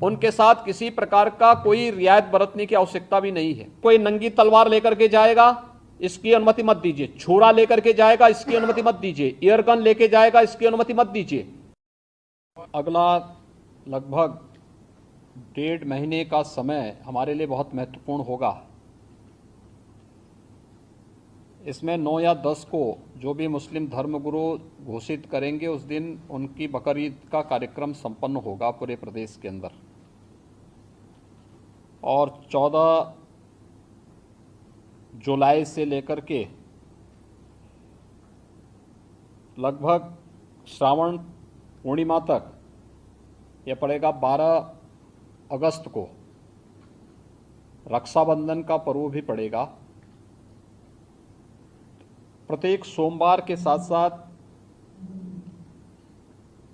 उनके साथ किसी प्रकार का कोई रियायत बरतने की आवश्यकता भी नहीं है। कोई नंगी तलवार लेकर के जाएगा, इसकी अनुमति मत दीजिए। छुरा लेकर के जाएगा, इसकी अनुमति मत दीजिए। एयरगन लेके जाएगा, इसकी अनुमति मत दीजिए। अगला लगभग 1.5 महीने का समय हमारे लिए बहुत महत्वपूर्ण होगा। इसमें 9 या 10 को जो भी मुस्लिम धर्मगुरु घोषित करेंगे, उस दिन उनकी बकरीद का कार्यक्रम संपन्न होगा पूरे प्रदेश के अंदर। और 14 जुलाई से लेकर के लगभग श्रावण पूर्णिमा तक, यह पड़ेगा 12 अगस्त को रक्षाबंधन का पर्व भी पड़ेगा। प्रत्येक सोमवार के साथ साथ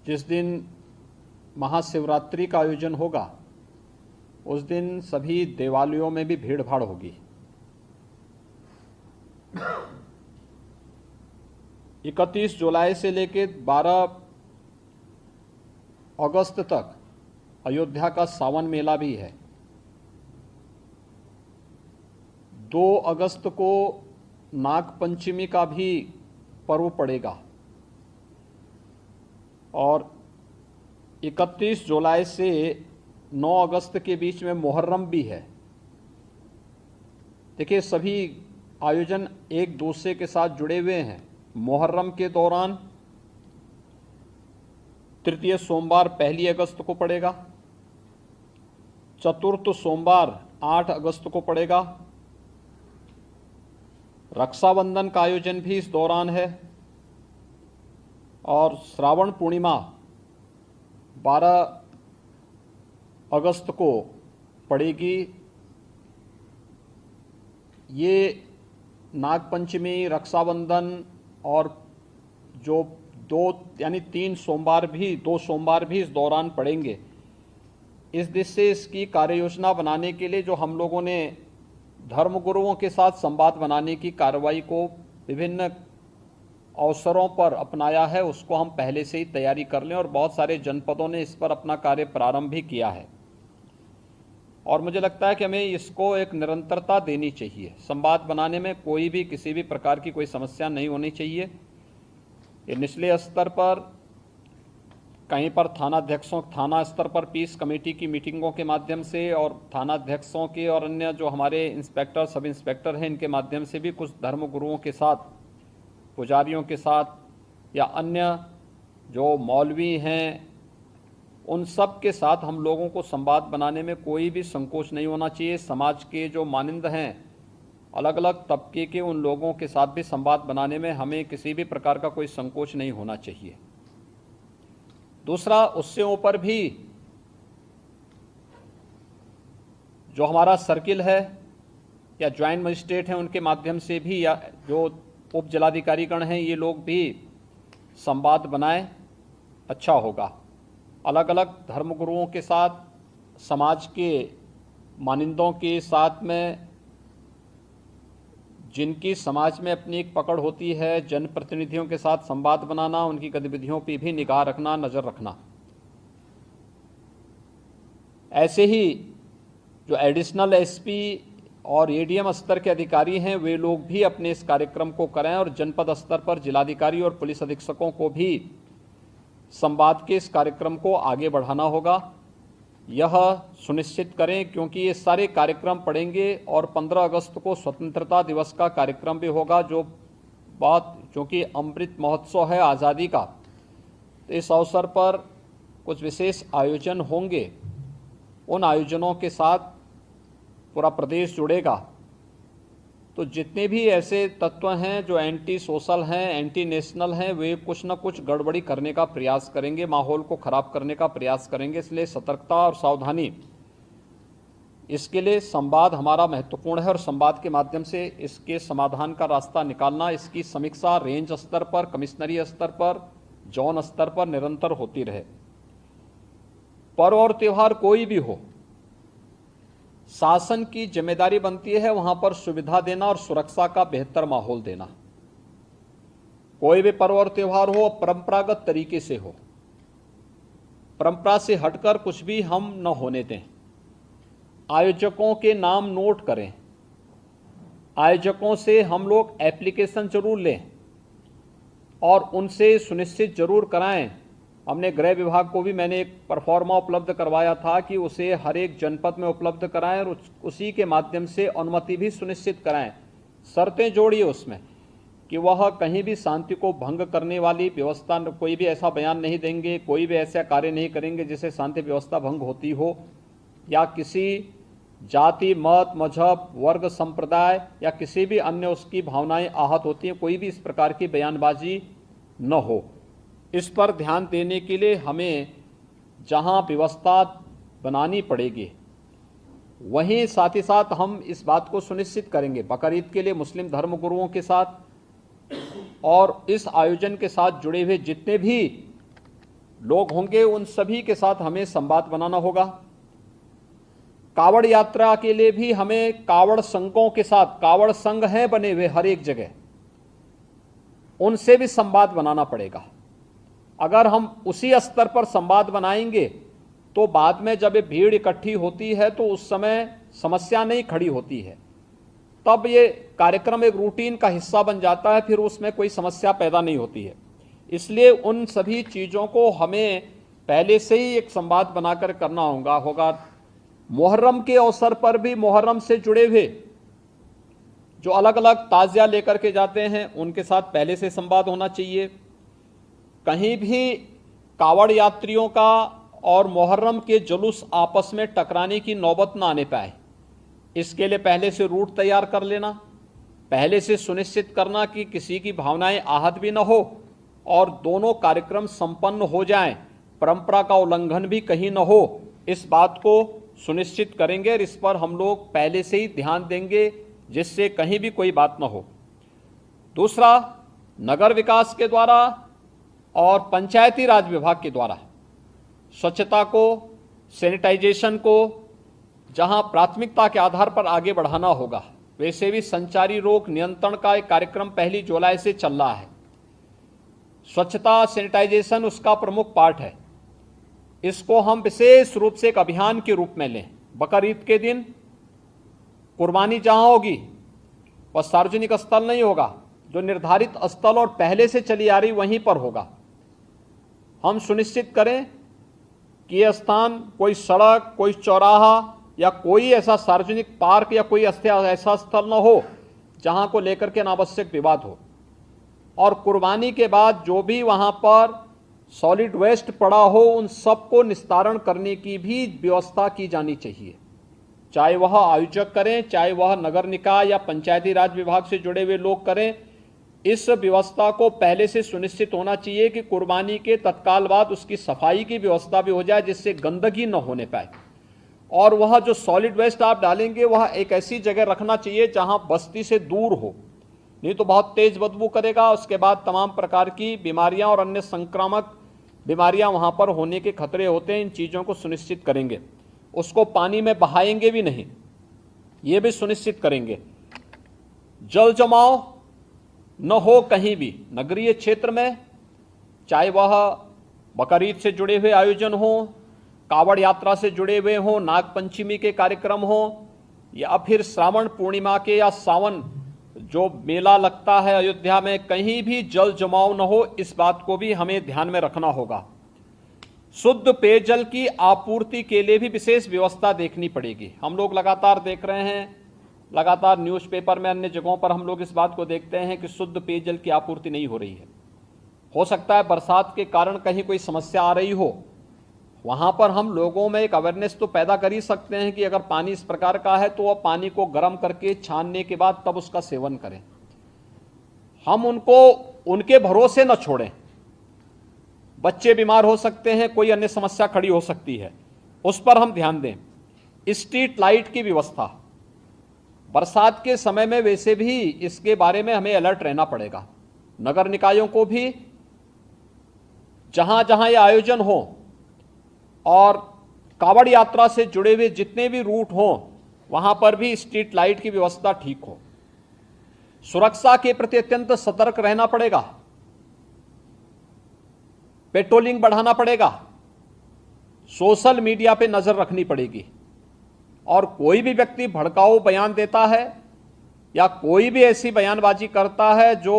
जिस दिन महाशिवरात्रि का आयोजन होगा, उस दिन सभी देवालयों में भी भीड़ भाड़ होगी। 31 जुलाई से लेकर 12 अगस्त तक अयोध्या का सावन मेला भी है। 2 अगस्त को नाग पंचमी का भी पर्व पड़ेगा और 31 जुलाई से 9 अगस्त के बीच में मुहर्रम भी है। देखिए, सभी आयोजन एक दूसरे के साथ जुड़े हुए हैं। मुहर्रम के दौरान तृतीय सोमवार 1 अगस्त को पड़ेगा, चतुर्थ सोमवार 8 अगस्त को पड़ेगा। रक्षाबंधन का आयोजन भी इस दौरान है और श्रावण पूर्णिमा 12 अगस्त को पड़ेगी। ये नागपंचमी, रक्षाबंधन और जो 2 सोमवार भी इस दौरान पड़ेंगे। इस दिशा से इसकी कार्ययोजना बनाने के लिए जो हम लोगों ने धर्मगुरुओं के साथ संवाद बनाने की कार्रवाई को विभिन्न अवसरों पर अपनाया है, उसको हम पहले से ही तैयारी कर लें और बहुत सारे जनपदों ने इस पर अपना कार्य प्रारंभ भी किया है। और मुझे लगता है कि हमें इसको एक निरंतरता देनी चाहिए। संवाद बनाने में कोई भी किसी भी प्रकार की कोई समस्या नहीं होनी चाहिए। ये निचले स्तर पर कहीं पर थाना स्तर पर पीस कमेटी की मीटिंगों के माध्यम से और थानाध्यक्षों के और अन्य जो हमारे इंस्पेक्टर, सब इंस्पेक्टर हैं, इनके माध्यम से भी कुछ धर्मगुरुओं के साथ, पुजारियों के साथ या अन्य जो मौलवी हैं, उन सब के साथ हम लोगों को संवाद बनाने में कोई भी संकोच नहीं होना चाहिए। समाज के जो मानिंद हैं, अलग अलग तबके के, उन लोगों के साथ भी संवाद बनाने में हमें किसी भी प्रकार का कोई संकोच नहीं होना चाहिए। दूसरा, उससे ऊपर भी जो हमारा सर्किल है या ज्वाइंट मजिस्ट्रेट हैं, उनके माध्यम से भी, या जो उप जिलाधिकारीगण हैं, ये लोग भी संवाद बनाएं, अच्छा होगा। अलग अलग धर्मगुरुओं के साथ, समाज के मानिंदों के साथ में, जिनकी समाज में अपनी एक पकड़ होती है, जनप्रतिनिधियों के साथ संवाद बनाना, उनकी गतिविधियों पर भी निगाह रखना, नज़र रखना। ऐसे ही जो एडिशनल एसपी और एडीएम स्तर के अधिकारी हैं, वे लोग भी अपने इस कार्यक्रम को करें और जनपद स्तर पर जिलाधिकारी और पुलिस अधीक्षकों को भी संवाद के इस कार्यक्रम को आगे बढ़ाना होगा। यह सुनिश्चित करें, क्योंकि ये सारे कार्यक्रम पड़ेंगे और 15 अगस्त को स्वतंत्रता दिवस का कार्यक्रम भी होगा, जो चूँकि अमृत महोत्सव है आज़ादी का, तो इस अवसर पर कुछ विशेष आयोजन होंगे। उन आयोजनों के साथ पूरा प्रदेश जुड़ेगा। तो जितने भी ऐसे तत्व हैं जो एंटी सोशल हैं, एंटी नेशनल हैं, वे कुछ न कुछ गड़बड़ी करने का प्रयास करेंगे, माहौल को ख़राब करने का प्रयास करेंगे। इसलिए सतर्कता और सावधानी, इसके लिए संवाद हमारा महत्वपूर्ण है और संवाद के माध्यम से इसके समाधान का रास्ता निकालना, इसकी समीक्षा रेंज स्तर पर, कमिश्नरी स्तर पर, जोन स्तर पर निरंतर होती रहे। पर्व और त्यौहार कोई भी हो, शासन की जिम्मेदारी बनती है वहां पर सुविधा देना और सुरक्षा का बेहतर माहौल देना। कोई भी पर्व और त्यौहार हो, परंपरागत तरीके से हो। परंपरा से हटकर कुछ भी हम न होने दें। आयोजकों के नाम नोट करें, आयोजकों से हम लोग एप्लीकेशन जरूर लें और उनसे सुनिश्चित जरूर कराएं। हमने गृह विभाग को भी मैंने एक परफॉर्मा उपलब्ध करवाया था कि उसे हर एक जनपद में उपलब्ध कराएं और उसी के माध्यम से अनुमति भी सुनिश्चित कराएं। शर्तें जोड़िए उसमें कि वह कहीं भी शांति को भंग करने वाली व्यवस्था, कोई भी ऐसा बयान नहीं देंगे, कोई भी ऐसा कार्य नहीं करेंगे जिससे शांति व्यवस्था भंग होती हो, या किसी जाति, मत, मजहब, वर्ग, संप्रदाय या किसी भी अन्य उसकी भावनाएं आहत होती हैं, कोई भी इस प्रकार की बयानबाजी न हो। इस पर ध्यान देने के लिए हमें जहां व्यवस्था बनानी पड़ेगी वहीं साथ ही साथ हम इस बात को सुनिश्चित करेंगे बकरीद के लिए मुस्लिम धर्मगुरुओं के साथ और इस आयोजन के साथ जुड़े हुए जितने भी लोग होंगे उन सभी के साथ हमें संवाद बनाना होगा। कावड़ यात्रा के लिए भी हमें कावड़ संघों के साथ, कावड़ संघ हैं बने हुए हर एक जगह, उनसे भी संवाद बनाना पड़ेगा। अगर हम उसी स्तर पर संवाद बनाएंगे तो बाद में जब ये भीड़ इकट्ठी होती है तो उस समय समस्या नहीं खड़ी होती है, तब ये कार्यक्रम एक रूटीन का हिस्सा बन जाता है, फिर उसमें कोई समस्या पैदा नहीं होती है। इसलिए उन सभी चीज़ों को हमें पहले से ही एक संवाद बनाकर करना होगा। मुहर्रम के अवसर पर भी मुहर्रम से जुड़े हुए जो अलग अलग ताज़िया लेकर के जाते हैं उनके साथ पहले से संवाद होना चाहिए। कहीं भी कावड़ यात्रियों का और मुहर्रम के जुलूस आपस में टकराने की नौबत ना आने पाए, इसके लिए पहले से रूट तैयार कर लेना, पहले से सुनिश्चित करना कि किसी की भावनाएं आहत भी न हो और दोनों कार्यक्रम संपन्न हो जाएं, परंपरा का उल्लंघन भी कहीं न हो, इस बात को सुनिश्चित करेंगे और इस पर हम लोग पहले से ही ध्यान देंगे जिससे कहीं भी कोई बात न हो। दूसरा, नगर विकास के द्वारा और पंचायती राज विभाग के द्वारा स्वच्छता को, सैनिटाइजेशन को जहां प्राथमिकता के आधार पर आगे बढ़ाना होगा, वैसे भी संचारी रोग नियंत्रण का एक कार्यक्रम 1 जुलाई से चल रहा है। स्वच्छता, सैनिटाइजेशन उसका प्रमुख पार्ट है। इसको हम विशेष रूप से एक अभियान के रूप में लें। बकरीद के दिन कुर्बानी जहां होगी वह सार्वजनिक स्थल नहीं होगा, जो निर्धारित स्थल और पहले से चली आ रही वहीं पर होगा। हम सुनिश्चित करें कि यह स्थान कोई सड़क, कोई चौराहा या कोई ऐसा सार्वजनिक पार्क या कोई ऐसा स्थल न हो जहां को लेकर के अनावश्यक विवाद हो। और कुर्बानी के बाद जो भी वहां पर सॉलिड वेस्ट पड़ा हो उन सबको निस्तारण करने की भी व्यवस्था की जानी चाहिए, चाहे वह आयोजक करें, चाहे वह नगर निकाय या पंचायती राज विभाग से जुड़े हुए लोग करें। इस व्यवस्था को पहले से सुनिश्चित होना चाहिए कि कुर्बानी के तत्काल बाद उसकी सफाई की व्यवस्था भी हो जाए जिससे गंदगी न होने पाए। और वह जो सॉलिड वेस्ट आप डालेंगे वह एक ऐसी जगह रखना चाहिए जहां बस्ती से दूर हो, नहीं तो बहुत तेज बदबू करेगा। उसके बाद तमाम प्रकार की बीमारियां और अन्य संक्रामक बीमारियां वहां पर होने के खतरे होते हैं। इन चीज़ों को सुनिश्चित करेंगे। उसको पानी में बहाएंगे भी नहीं, ये भी सुनिश्चित करेंगे। जल जमाव न हो कहीं भी नगरीय क्षेत्र में, चाहे वह बकरीद से जुड़े हुए आयोजन हो, कावड़ यात्रा से जुड़े हुए हों, नाग पंचमी के कार्यक्रम हो, या फिर श्रावण पूर्णिमा के या सावन जो मेला लगता है अयोध्या में, कहीं भी जल जमाव न हो, इस बात को भी हमें ध्यान में रखना होगा। शुद्ध पेयजल की आपूर्ति के लिए भी विशेष व्यवस्था देखनी पड़ेगी। हम लोग लगातार देख रहे हैं, लगातार न्यूज़पेपर में, अन्य जगहों पर हम लोग इस बात को देखते हैं कि शुद्ध पेयजल की आपूर्ति नहीं हो रही है। हो सकता है बरसात के कारण कहीं कोई समस्या आ रही हो, वहां पर हम लोगों में एक अवेयरनेस तो पैदा कर ही सकते हैं कि अगर पानी इस प्रकार का है तो वह पानी को गर्म करके छानने के बाद तब उसका सेवन करें। हम उनको उनके भरोसे न छोड़ें। बच्चे बीमार हो सकते हैं, कोई अन्य समस्या खड़ी हो सकती है, उस पर हम ध्यान दें। स्ट्रीट लाइट की व्यवस्था, बरसात के समय में वैसे भी इसके बारे में हमें अलर्ट रहना पड़ेगा। नगर निकायों को भी जहां जहां ये आयोजन हो और कावड़ यात्रा से जुड़े हुए जितने भी रूट हों वहां पर भी स्ट्रीट लाइट की व्यवस्था ठीक हो। सुरक्षा के प्रति अत्यंत सतर्क रहना पड़ेगा, पेट्रोलिंग बढ़ाना पड़ेगा। सोशल मीडिया पे नजर रखनी पड़ेगी और कोई भी व्यक्ति भड़काऊ बयान देता है या कोई भी ऐसी बयानबाजी करता है जो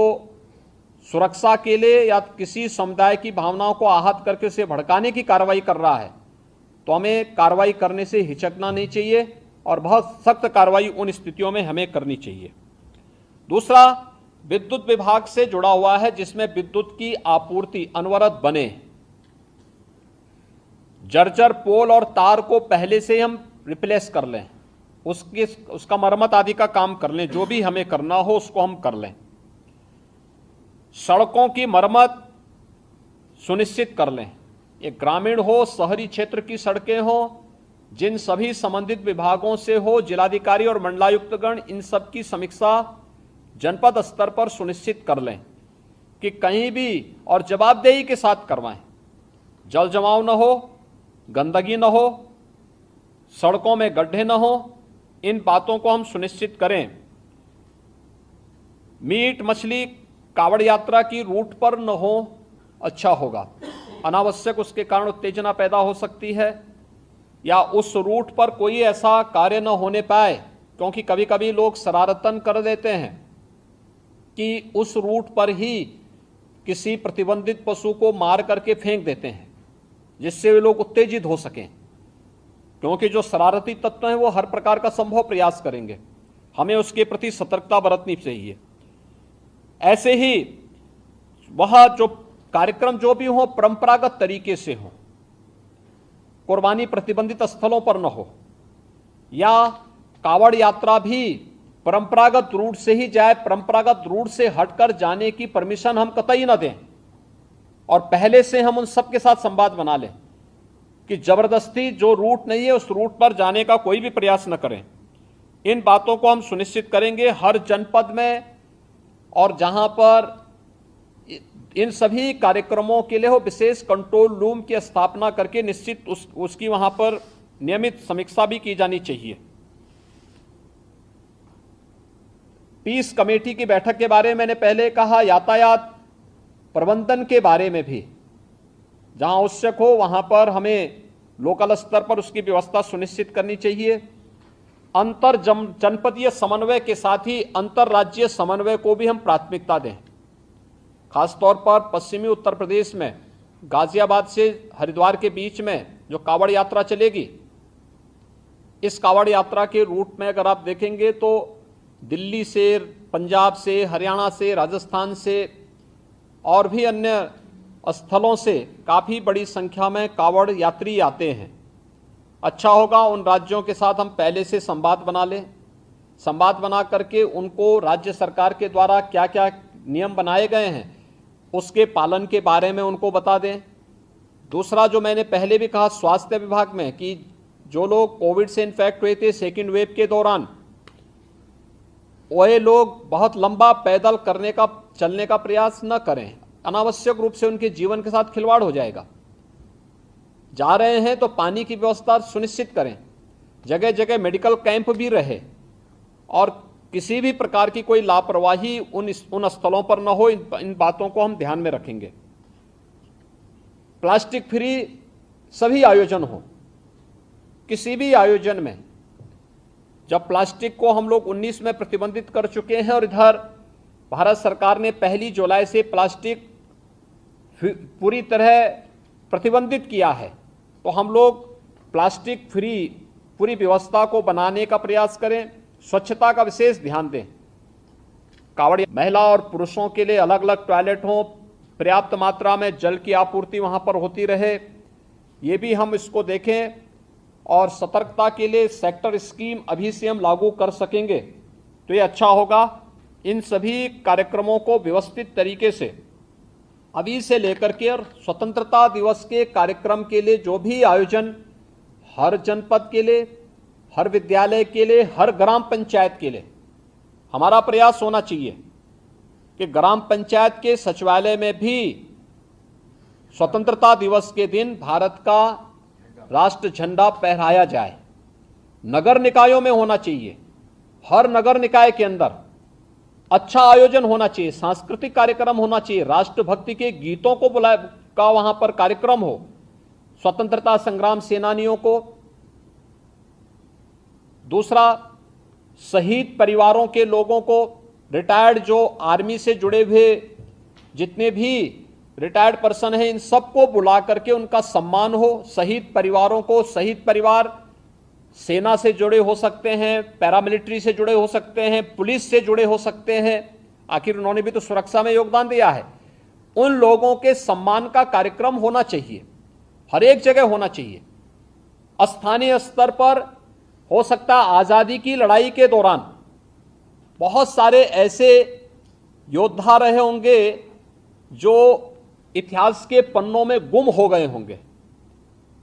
सुरक्षा के लिए या किसी समुदाय की भावनाओं को आहत करके उसे भड़काने की कार्रवाई कर रहा है, तो हमें कार्रवाई करने से हिचकना नहीं चाहिए और बहुत सख्त कार्रवाई उन स्थितियों में हमें करनी चाहिए। दूसरा, विद्युत विभाग से जुड़ा हुआ है जिसमें विद्युत की आपूर्ति अनवरत बने। जर्जर पोल और तार को पहले से हम रिप्लेस कर लें, उसका मरम्मत आदि का काम कर लें, जो भी हमें करना हो उसको हम कर लें। सड़कों की मरम्मत सुनिश्चित कर लें, ये ग्रामीण हो, शहरी क्षेत्र की सड़कें हो, जिन सभी संबंधित विभागों से हो, जिलाधिकारी और मंडलायुक्तगण इन सब की समीक्षा जनपद स्तर पर सुनिश्चित कर लें कि कहीं भी और जवाबदेही के साथ करवाएं, जल जमाव न हो, गंदगी न हो, सड़कों में गड्ढे न हो, इन बातों को हम सुनिश्चित करें। मीट मछली कावड़ यात्रा की रूट पर न हो, अच्छा होगा। अनावश्यक उसके कारण उत्तेजना पैदा हो सकती है या उस रूट पर कोई ऐसा कार्य न होने पाए, क्योंकि कभी कभी लोग शरारतन कर देते हैं कि उस रूट पर ही किसी प्रतिबंधित पशु को मार करके फेंक देते हैं, जिससे वे लोग उत्तेजित हो सकें, क्योंकि जो शरारती तत्व हैं वो हर प्रकार का संभव प्रयास करेंगे। हमें उसके प्रति सतर्कता बरतनी चाहिए। ऐसे ही वह जो कार्यक्रम जो भी हो परंपरागत तरीके से हो, कुर्बानी प्रतिबंधित स्थलों पर न हो, या कावड़ यात्रा भी परंपरागत रूट से ही जाए, परंपरागत रूट से हटकर जाने की परमिशन हम कतई न दें और पहले से हम उन सबके साथ संवाद बना लें कि जबरदस्ती जो रूट नहीं है उस रूट पर जाने का कोई भी प्रयास न करें। इन बातों को हम सुनिश्चित करेंगे हर जनपद में, और जहां पर इन सभी कार्यक्रमों के लिए हो विशेष कंट्रोल रूम की स्थापना करके निश्चित उसकी वहां पर नियमित समीक्षा भी की जानी चाहिए। पीस कमेटी की बैठक के बारे में मैंने पहले कहा, यातायात प्रबंधन के बारे में भी जहां आवश्यक हो वहां पर हमें लोकल स्तर पर उसकी व्यवस्था सुनिश्चित करनी चाहिए। अंतर जनपदीय समन्वय के साथ ही अंतर्राज्यीय समन्वय को भी हम प्राथमिकता दें। खासतौर पर पश्चिमी उत्तर प्रदेश में गाजियाबाद से हरिद्वार के बीच में जो कावड़ यात्रा चलेगी, इस कावड़ यात्रा के रूट में अगर आप देखेंगे तो दिल्ली से, पंजाब से, हरियाणा से, राजस्थान से और भी अन्य स्थलों से काफ़ी बड़ी संख्या में कावड़ यात्री आते हैं। अच्छा होगा उन राज्यों के साथ हम पहले से संवाद बना लें, संवाद बना करके उनको राज्य सरकार के द्वारा क्या क्या नियम बनाए गए हैं उसके पालन के बारे में उनको बता दें। दूसरा, जो मैंने पहले भी कहा स्वास्थ्य विभाग में, कि जो लोग कोविड से इन्फेक्ट हुए थे सेकेंड वेव के दौरान, वह लोग बहुत लंबा पैदल चलने का प्रयास न करें, अनावश्यक रूप से उनके जीवन के साथ खिलवाड़ हो जाएगा। जा रहे हैं तो पानी की व्यवस्था सुनिश्चित करें, जगह जगह मेडिकल कैंप भी रहे और किसी भी प्रकार की कोई लापरवाही उन स्थलों पर न हो, इन बातों को हम ध्यान में रखेंगे। प्लास्टिक फ्री सभी आयोजन हो, किसी भी आयोजन में जब प्लास्टिक को हम लोग 19 में प्रतिबंधित कर चुके हैं और इधर भारत सरकार ने 1 जुलाई से प्लास्टिक पूरी तरह प्रतिबंधित किया है, तो हम लोग प्लास्टिक फ्री पूरी व्यवस्था को बनाने का प्रयास करें। स्वच्छता का विशेष ध्यान दें। कावड़ महिला और पुरुषों के लिए अलग अलग टॉयलेट हों, पर्याप्त मात्रा में जल की आपूर्ति वहां पर होती रहे, ये भी हम इसको देखें। और सतर्कता के लिए सेक्टर स्कीम अभी से हम लागू कर सकेंगे तो ये अच्छा होगा। इन सभी कार्यक्रमों को व्यवस्थित तरीके से अभी से लेकर के और स्वतंत्रता दिवस के कार्यक्रम के लिए जो भी आयोजन हर जनपद के लिए, हर विद्यालय के लिए, हर ग्राम पंचायत के लिए हमारा प्रयास होना चाहिए कि ग्राम पंचायत के सचिवालय में भी स्वतंत्रता दिवस के दिन भारत का राष्ट्र झंडा फहराया जाए। नगर निकायों में होना चाहिए, हर नगर निकाय के अंदर अच्छा आयोजन होना चाहिए, सांस्कृतिक कार्यक्रम होना चाहिए, राष्ट्रभक्ति के गीतों को का वहां पर कार्यक्रम हो, स्वतंत्रता संग्राम सेनानियों को, दूसरा शहीद परिवारों के लोगों को, रिटायर्ड जो आर्मी से जुड़े हुए जितने भी रिटायर्ड पर्सन हैं, इन सबको बुला करके उनका सम्मान हो। शहीद परिवारों को, शहीद परिवार सेना से जुड़े हो सकते हैं, पैरामिलिट्री से जुड़े हो सकते हैं, पुलिस से जुड़े हो सकते हैं, आखिर उन्होंने भी तो सुरक्षा में योगदान दिया है। उन लोगों के सम्मान का कार्यक्रम होना चाहिए, हर एक जगह होना चाहिए। स्थानीय स्तर पर हो सकता है आज़ादी की लड़ाई के दौरान बहुत सारे ऐसे योद्धा रहे होंगे जो इतिहास के पन्नों में गुम हो गए होंगे,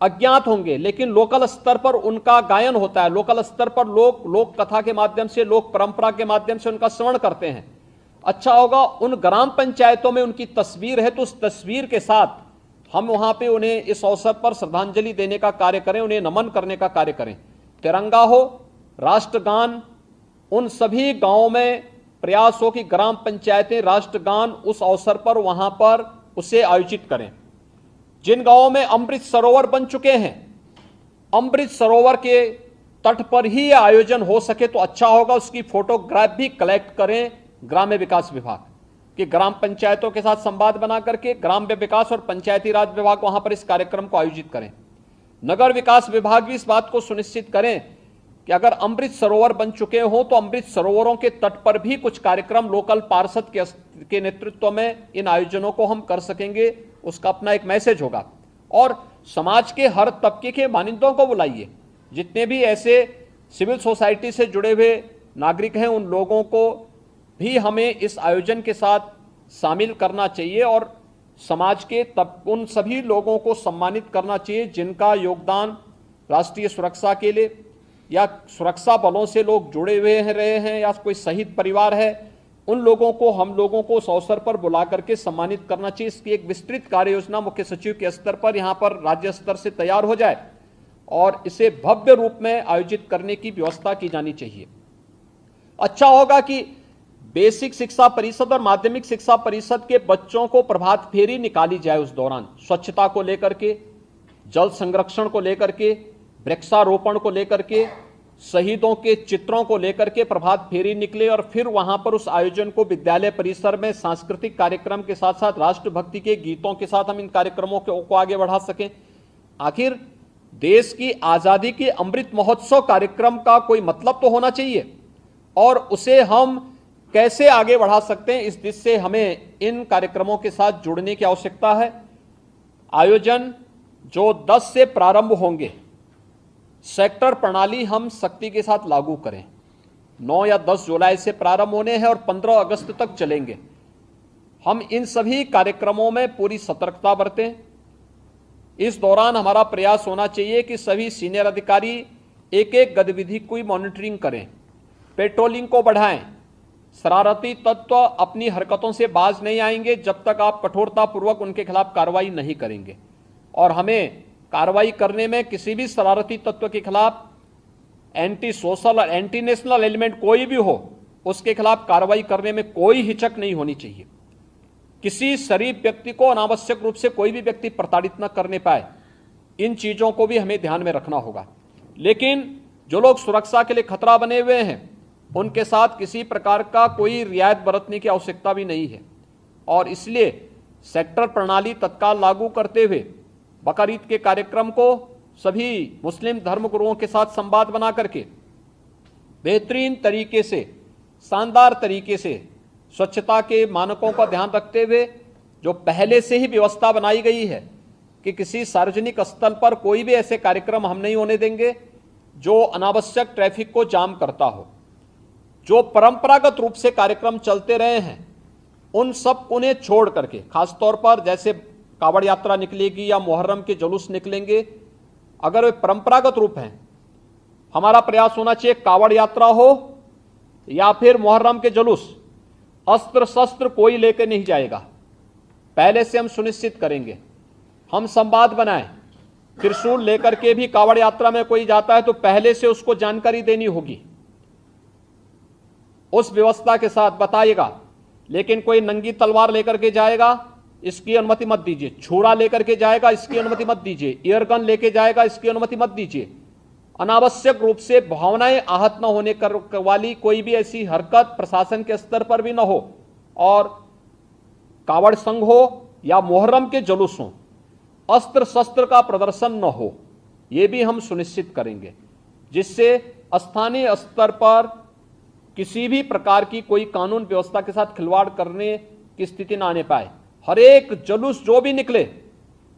अज्ञात होंगे, लेकिन लोकल स्तर पर उनका गायन होता है। लोकल स्तर पर लोग लोक कथा के माध्यम से, लोक परंपरा के माध्यम से उनका श्रवण करते हैं। अच्छा होगा उन ग्राम पंचायतों में उनकी तस्वीर है तो उस तस्वीर के साथ हम वहां पे उन्हें इस अवसर पर श्रद्धांजलि देने का कार्य करें, उन्हें नमन करने का कार्य करें। तिरंगा हो, राष्ट्रगान, उन सभी गांवों में प्रयास हो कि ग्राम पंचायतें राष्ट्रगान उस अवसर पर वहां पर उसे आयोजित करें। जिन गांवों में अमृत सरोवर बन चुके हैं, अमृत सरोवर के तट पर ही यह आयोजन हो सके तो अच्छा होगा। उसकी फोटोग्राफ भी कलेक्ट करें ग्राम्य विकास विभाग कि ग्राम पंचायतों के साथ संवाद बना करके ग्राम्य विकास और पंचायती राज विभाग वहां पर इस कार्यक्रम को आयोजित करें। नगर विकास विभाग भी इस बात को सुनिश्चित करें कि अगर अमृत सरोवर बन चुके हों तो अमृत सरोवरों के तट पर भी कुछ कार्यक्रम लोकल पार्षद के नेतृत्व में इन आयोजनों को हम कर सकेंगे। उसका अपना एक मैसेज होगा। और समाज के हर तबके के मानिंदों को बुलाइए, जितने भी ऐसे सिविल सोसाइटी से जुड़े हुए नागरिक हैं उन लोगों को भी हमें इस आयोजन के साथ शामिल करना चाहिए और समाज के उन सभी लोगों को सम्मानित करना चाहिए जिनका योगदान राष्ट्रीय सुरक्षा के लिए या सुरक्षा बलों से लोग जुड़े हुए रहे हैं या कोई शहीद परिवार है, उन लोगों को हम लोगों को उस अवसर पर बुला करके सम्मानित करना चाहिए। इसकी एक विस्तृत कार्य योजना मुख्य सचिव के स्तर पर यहाँ पर राज्य स्तर से तैयार हो जाए और इसे भव्य रूप में आयोजित करने की व्यवस्था की जानी चाहिए। अच्छा होगा कि बेसिक शिक्षा परिषद और माध्यमिक शिक्षा परिषद के बच्चों को प्रभात फेरी निकाली जाए उस दौरान, स्वच्छता को लेकर के, जल संरक्षण को लेकर के, वृक्षारोपण को लेकर के, शहीदों के चित्रों को लेकर के प्रभात फेरी निकले और फिर वहां पर उस आयोजन को विद्यालय परिसर में सांस्कृतिक कार्यक्रम के साथ साथ राष्ट्रभक्ति के गीतों के साथ हम इन कार्यक्रमों को आगे बढ़ा सकें। आखिर देश की आजादी के अमृत महोत्सव कार्यक्रम का कोई मतलब तो होना चाहिए और उसे हम कैसे आगे बढ़ा सकते हैं, इस दिशा से हमें इन कार्यक्रमों के साथ जुड़ने की आवश्यकता है। आयोजन जो 10 से प्रारंभ होंगे, सेक्टर प्रणाली हम सख्ती के साथ लागू करें। 9 या 10 जुलाई से प्रारंभ होने हैं और 15 अगस्त तक चलेंगे। हम इन सभी कार्यक्रमों में पूरी सतर्कता बरतें। इस दौरान हमारा प्रयास होना चाहिए कि सभी सीनियर अधिकारी एक एक गतिविधि की मॉनिटरिंग करें, पेट्रोलिंग को बढ़ाएं। शरारती तत्व अपनी हरकतों से बाज नहीं आएंगे जब तक आप कठोरतापूर्वक उनके खिलाफ कार्रवाई नहीं करेंगे और हमें कार्रवाई करने में किसी भी शरारती तत्व के खिलाफ एंटी सोशल और एंटी नेशनल एलिमेंट कोई भी हो, उसके खिलाफ कार्रवाई करने में कोई हिचक नहीं होनी चाहिए। किसी शरीफ व्यक्ति को अनावश्यक रूप से कोई भी व्यक्ति प्रताड़ित न करने पाए, इन चीजों को भी हमें ध्यान में रखना होगा। लेकिन जो लोग सुरक्षा के लिए खतरा बने हुए हैं उनके साथ किसी प्रकार का कोई रियायत बरतने की आवश्यकता भी नहीं है और इसलिए सेक्टर प्रणाली तत्काल लागू करते हुए बकरीद के कार्यक्रम को सभी मुस्लिम धर्मगुरुओं के साथ संवाद बना करके बेहतरीन तरीके से, शानदार तरीके से स्वच्छता के मानकों का ध्यान रखते हुए जो पहले से ही व्यवस्था बनाई गई है कि किसी सार्वजनिक स्थल पर कोई भी ऐसे कार्यक्रम हम नहीं होने देंगे जो अनावश्यक ट्रैफिक को जाम करता हो। जो परंपरागत रूप से कार्यक्रम चलते रहे हैं उन सब उन्हें छोड़ करके, खासतौर पर जैसे कावड़ यात्रा निकलेगी या मुहर्रम के जुलूस निकलेंगे, अगर वे परंपरागत रूप हैं, हमारा प्रयास होना चाहिए कावड़ यात्रा हो या फिर मुहर्रम के जुलूस, अस्त्र शस्त्र कोई लेकर नहीं जाएगा। पहले से हम सुनिश्चित करेंगे, हम संवाद बनाएं। त्रिशूल लेकर के भी कावड़ यात्रा में कोई जाता है तो पहले से उसको जानकारी देनी होगी, उस व्यवस्था के साथ बताइएगा। लेकिन कोई नंगी तलवार लेकर के जाएगा इसकी अनुमति मत दीजिए। छुरा लेकर के जाएगा, इसकी अनुमति मत दीजिए। एयरगन लेके जाएगा, इसकी अनुमति मत दीजिए। अनावश्यक रूप से भावनाएं आहत न होने वाली कोई भी ऐसी हरकत प्रशासन के स्तर पर भी न हो, और कावड़ संघ हो या मुहर्रम के जुलूस हो, अस्त्र शस्त्र का प्रदर्शन न हो, यह भी हम सुनिश्चित करेंगे, जिससे स्थानीय स्तर पर किसी भी प्रकार की कोई कानून व्यवस्था के साथ खिलवाड़ करने की स्थिति न आने पाए। हर एक जुलूस जो भी निकले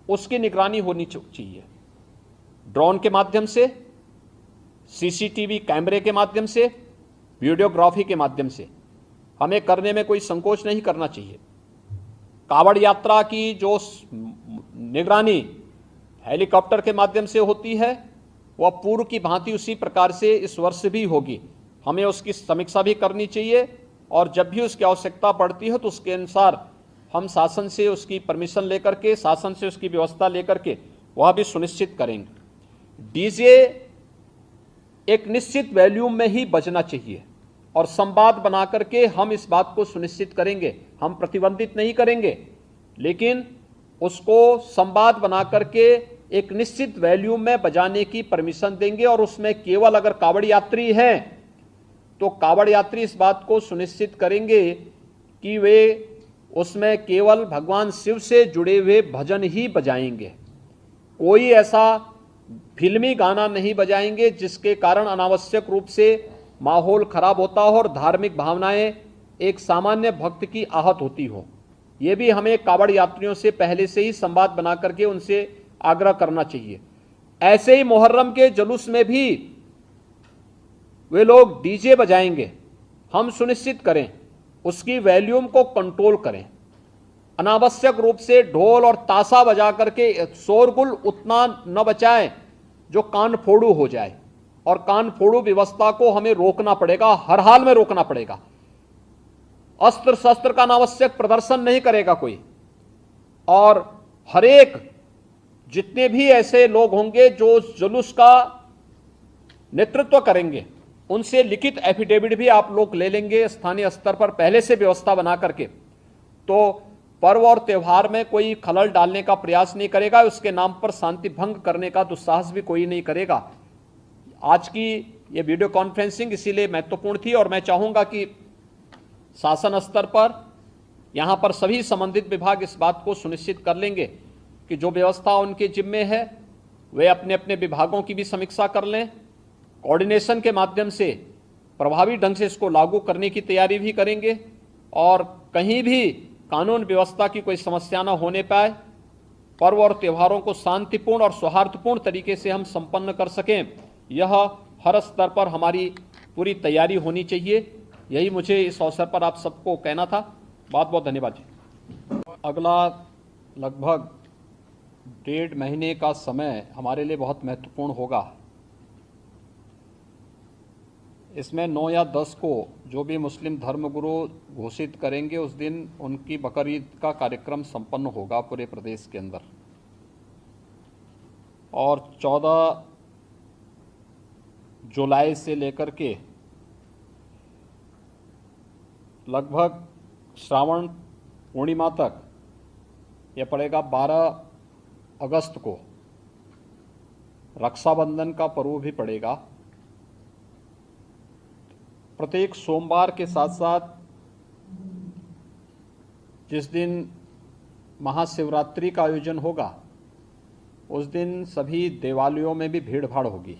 उसकी निगरानी होनी चाहिए, ड्रोन के माध्यम से, सीसीटीवी कैमरे के माध्यम से, वीडियोग्राफी के माध्यम से। हमें करने में कोई संकोच नहीं करना चाहिए। कावड़ यात्रा की जो निगरानी हेलीकॉप्टर के माध्यम से होती है, वह पूर्व की भांति उसी प्रकार से इस वर्ष भी होगी। हमें उसकी समीक्षा भी करनी चाहिए, और जब भी उसकी आवश्यकता पड़ती है तो उसके अनुसार हम शासन से उसकी परमिशन लेकर के, शासन से उसकी व्यवस्था लेकर के वह भी सुनिश्चित करेंगे। डीजे एक निश्चित वॉल्यूम में ही बजना चाहिए, और संवाद बना करके हम इस बात को सुनिश्चित करेंगे। हम प्रतिबंधित नहीं करेंगे, लेकिन उसको संवाद बना करके एक निश्चित वॉल्यूम में बजाने की परमिशन देंगे, और उसमें केवल अगर कावड़ यात्री हैं तो कावड़ यात्री इस बात को सुनिश्चित करेंगे कि वे उसमें केवल भगवान शिव से जुड़े हुए भजन ही बजाएंगे। कोई ऐसा फिल्मी गाना नहीं बजाएंगे जिसके कारण अनावश्यक रूप से माहौल खराब होता हो और धार्मिक भावनाएं एक सामान्य भक्त की आहत होती हो। ये भी हमें कावड़ यात्रियों से पहले से ही संवाद बना करके उनसे आग्रह करना चाहिए। ऐसे ही मुहर्रम के जुलूस में भी वे लोग डीजे बजाएंगे, हम सुनिश्चित करें उसकी वॉल्यूम को कंट्रोल करें। अनावश्यक रूप से ढोल और ताशा बजा करके शोरगुल उतना न बचाएं जो कान फोड़ू हो जाए, और कान फोड़ू व्यवस्था को हमें रोकना पड़ेगा, हर हाल में रोकना पड़ेगा। अस्त्र शस्त्र का अनावश्यक प्रदर्शन नहीं करेगा कोई, और हर एक जितने भी ऐसे लोग होंगे जो जुलूस का नेतृत्व करेंगे, उनसे लिखित एफिडेविट भी आप लोग ले लेंगे स्थानीय स्तर पर पहले से व्यवस्था बना करके। तो पर्व और त्यौहार में कोई खलल डालने का प्रयास नहीं करेगा, उसके नाम पर शांति भंग करने का दुस्साहस भी कोई नहीं करेगा। आज की ये वीडियो कॉन्फ्रेंसिंग इसीलिए महत्वपूर्ण थी, और मैं चाहूँगा कि शासन स्तर पर यहाँ पर सभी संबंधित विभाग इस बात को सुनिश्चित कर लेंगे कि जो व्यवस्था उनके जिम्मे है वे अपने अपने विभागों की भी समीक्षा कर लें, कोऑर्डिनेशन के माध्यम से प्रभावी ढंग से इसको लागू करने की तैयारी भी करेंगे, और कहीं भी कानून व्यवस्था की कोई समस्या न होने पाए, पर्व और त्योहारों को शांतिपूर्ण और सौहार्दपूर्ण तरीके से हम संपन्न कर सकें, यह हर स्तर पर हमारी पूरी तैयारी होनी चाहिए। यही मुझे इस अवसर पर आप सबको कहना था। बहुत बहुत धन्यवाद जी। अगला लगभग 1.5 महीने का समय हमारे लिए बहुत महत्वपूर्ण होगा। इसमें 9 या 10 को जो भी मुस्लिम धर्मगुरु घोषित करेंगे उस दिन उनकी बकरीद का कार्यक्रम संपन्न होगा पूरे प्रदेश के अंदर, और 14 जुलाई से लेकर के लगभग श्रावण पूर्णिमा तक यह पड़ेगा। 12 अगस्त को रक्षाबंधन का पर्व भी पड़ेगा। प्रत्येक सोमवार के साथ साथ जिस दिन महाशिवरात्रि का आयोजन होगा उस दिन सभी देवालयों में भी भीड़ भाड़ होगी।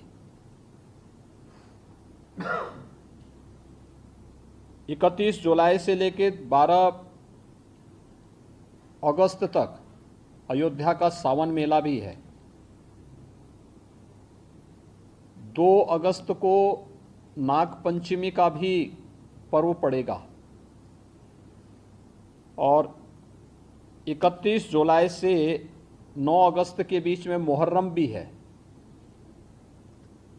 31 जुलाई से लेकर 12 अगस्त तक अयोध्या का सावन मेला भी है। 2 अगस्त को नाग पंचमी का भी पर्व पड़ेगा, और 31 जुलाई से 9 अगस्त के बीच में मुहर्रम भी है।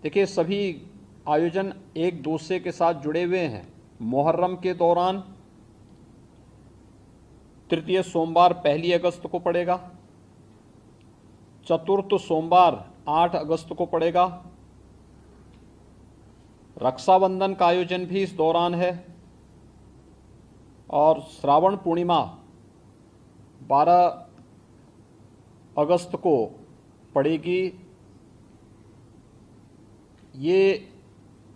देखिए, सभी आयोजन एक दूसरे के साथ जुड़े हुए हैं। मुहर्रम के दौरान तृतीय सोमवार 1 अगस्त को पड़ेगा, चतुर्थ सोमवार 8 अगस्त को पड़ेगा। रक्षाबंधन का आयोजन भी इस दौरान है, और श्रावण पूर्णिमा 12 अगस्त को पड़ेगी। ये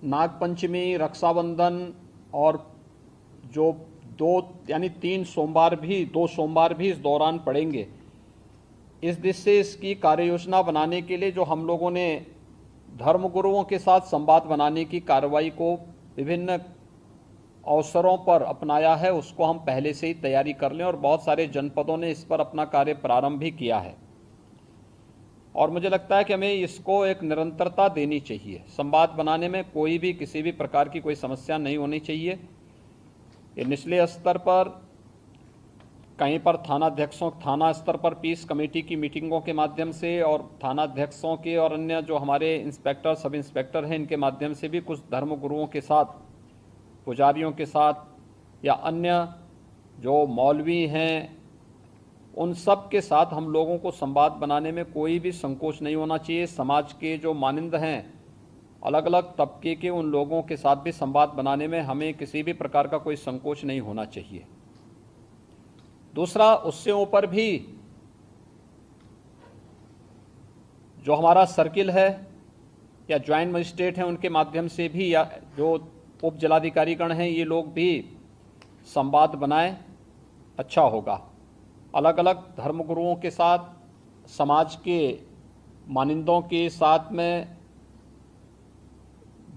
नागपंचमी, रक्षाबंधन और जो 2 सोमवार भी इस दौरान पड़ेंगे। इस दिशा से इसकी कार्य योजना बनाने के लिए जो हम लोगों ने धर्मगुरुओं के साथ संवाद बनाने की कार्रवाई को विभिन्न अवसरों पर अपनाया है, उसको हम पहले से ही तैयारी कर लें और बहुत सारे जनपदों ने इस पर अपना कार्य प्रारंभ भी किया है। और मुझे लगता है कि हमें इसको एक निरंतरता देनी चाहिए। संवाद बनाने में कोई भी किसी भी प्रकार की कोई समस्या नहीं होनी चाहिए। ये निचले स्तर पर कहीं पर थाना स्तर पर पीस कमेटी की मीटिंगों के माध्यम से और थानाध्यक्षों के और अन्य जो हमारे इंस्पेक्टर, सब इंस्पेक्टर हैं, इनके माध्यम से भी कुछ धर्मगुरुओं के साथ, पुजारियों के साथ या अन्य जो मौलवी हैं, उन सब के साथ हम लोगों को संवाद बनाने में कोई भी संकोच नहीं होना चाहिए। समाज के जो मानिंद हैं, अलग अलग तबके के, उन लोगों के साथ भी संवाद बनाने में हमें किसी भी प्रकार का कोई संकोच नहीं होना चाहिए। दूसरा, उससे ऊपर भी जो हमारा सर्किल है या ज्वाइंट मजिस्ट्रेट हैं, उनके माध्यम से भी, या जो उप जिलाधिकारीगण हैं, ये लोग भी संवाद बनाएं, अच्छा होगा। अलग अलग धर्मगुरुओं के साथ, समाज के मानिंदों के साथ में,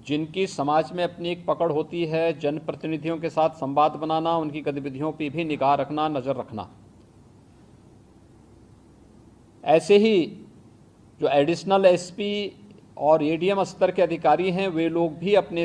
जिनकी समाज में अपनी एक पकड़ होती है, जनप्रतिनिधियों के साथ संवाद बनाना, उनकी गतिविधियों पर भी निगाह रखना, नज़र रखना। ऐसे ही जो एडिशनल एसपी और एडीएम स्तर के अधिकारी हैं, वे लोग भी अपने